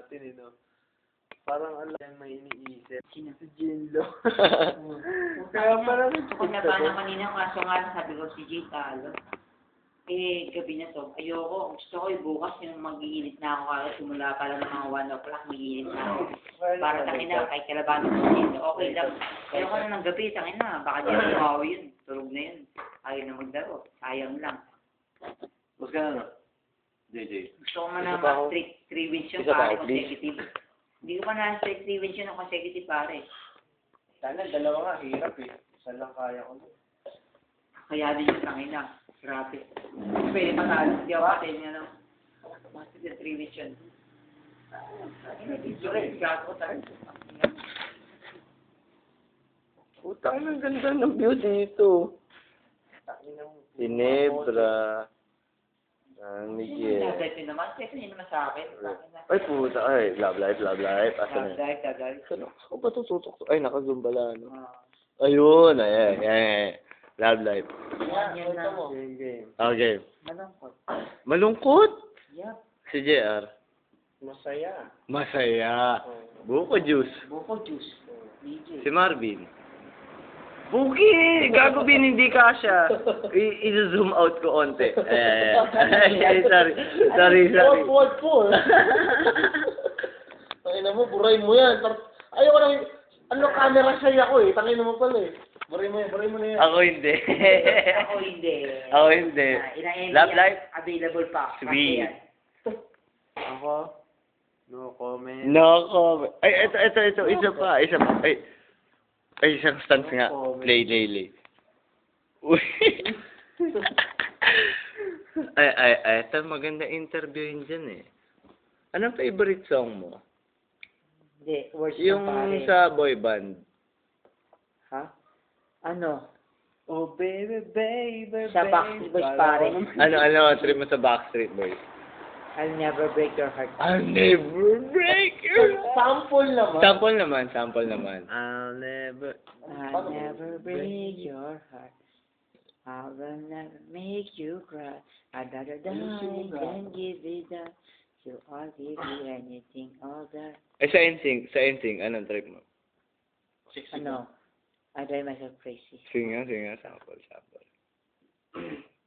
natin, eh, no? Parang alam yung may iniisip. Si Jinlo. Kaya parang Kung nabana kanina, kaso nga sabi ko si Jay talo. Eh, gabi na to. Ayoko. Gusto ko yung bukas yung mag-iinit na ako. Kaya simula pala ng mga 1 o'clock, mag-iinit na ako. Para tangina, kahit kalabanin ko siya. Okay lang. Ayoko na ng gabi, tangina. Baka di ako mawawi yun. Tulog na yun. Ayaw na maglaro. Sayang lang. Mas ka na, JJ. Gusto ko man na ma-strict 3 wins yun, pare, consecutive. Hindi ko pa na-strict 3 wins yun ng consecutive, pare. Sana, dalawa nga, hirap eh. Isa lang kaya ko. Kaya din yung tangina. Grabe. Pwede patalo. Hindi ako patay niya, no? Basta yung 3 wins yun. Gago talaga. Putang, ang ganda ng view dito. Ginebra. San Miguel. Nagdayto naman. Kasi yun naman sa akin. Ay, puta. Ay, love life, love life. Asan na? Dagdag. Saan ba ito tutok? Ay, naka-zoom pala, no? Ayun, ayan. Love life. Yan na. Okay. Malungkot. Malungkot? Yup. Si JR. Masaya. Buko juice. Buko juice. DJ. Si Marvin. Puki! Gago bin, hindi kasha. I-zoom out ko onte. Sorry. Forward. Tangina mo, buray mo yan. Ayaw ko nang, camera shy ako eh. Tangina mo pala eh. Buray mo na yan. Ako hindi. Ako hindi. Love life? Available pa. Sweet. Ako? No comment. No comment. Ay, ito. Isa pa. Ay, isang stance nga. Play. Uy. Ito maganda interviewin dyan eh. Anong favorite song mo? Hindi, worst Yung sa boy band. Ha? Ano? Oh, baby. Sa Backstreet Boys, pare. Ano, trip mo sa Backstreet Boys? I'll never break your heart. I'll never break your heart. Sample naman. I'll never break your heart. I will never make you cry. I'd rather die than give it up. So I'll give you anything, all that. Sa NSYNC, anong trip mo? Ano? I drive myself crazy. Singa, sample.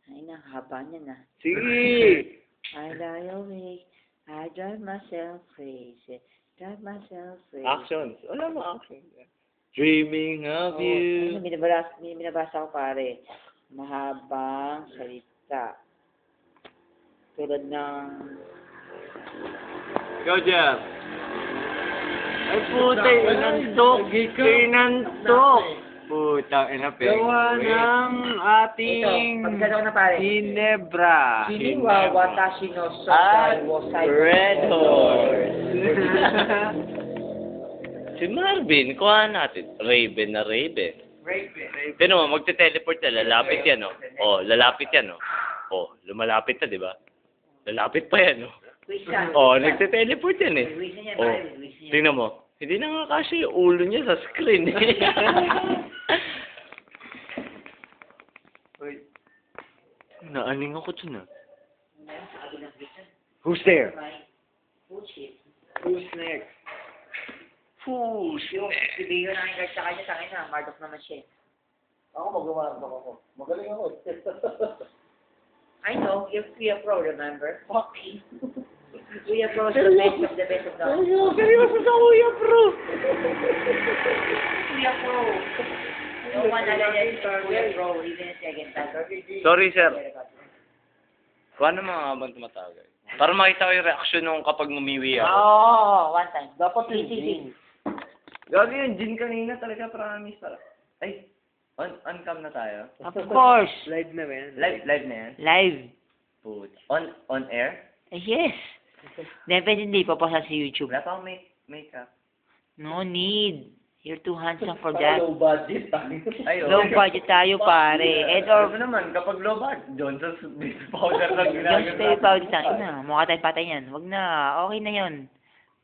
Ay na, haba niya na. Sige! I lie awake, I drive myself crazy. Actions. Wala mo actions. Dreaming of you. May binabasa ko, pare. Mahabang salita. Tulad ng... Go, Jeff. Ay, puta, inantok. Putang ina, gawa ng ating Pagkano na, pare. Ginebra. Hiniwa watashi no sokai wasai. Red Horse. Si Marvin, kuha natin. Raven. Pero mo, magte-teleport na, lalapit yan, no? Oh, lalapit yan, no? Oh, lumalapit na, di ba? Lalapit pa yan, no? Oh, nagte-teleport yan, eh. Oh, tingnan mo. Hindi na nga kasi yung ulo niya sa screen, eh. Naaning ako dyan, ah. Who's there? Who's next? Si Beo nakikita sa kanya, tangin na, Marduk naman siya. Ako magawa ako. Magaling ako. I know, you're Kuya Pro, remember? Okay. Kuya Pro is the best of the best of the best. Seryoso sa Kuya Pro. Kuya Pro. No one already Kuya Pro, even a second time. Sorry, sir. Kuha na mga habang tumatawag. Para makita ko yung reaction nung kapag mumiwi ako. One time. Dapat yung Easy. gin. Gagi yung gin kanina talaga, promise. Ay, on-cam na tayo. Of course. Live na ba yan? Live na yan? Live. Put. On air? Yes. Definitely, papasa sa YouTube. Wala pa akong makeup. No need. You're too handsome for that. Low budget. Ay, Low budget tayo, pare. Ano naman, kapag low budget, Johnson's baby powder lang Yung ginagawa. stay powder sa ina. Mukha tayong patay yan. Wag na. Okay na yun.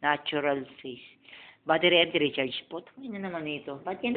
Natural face. Battery empty recharge. Puto na naman ito. Ba't yan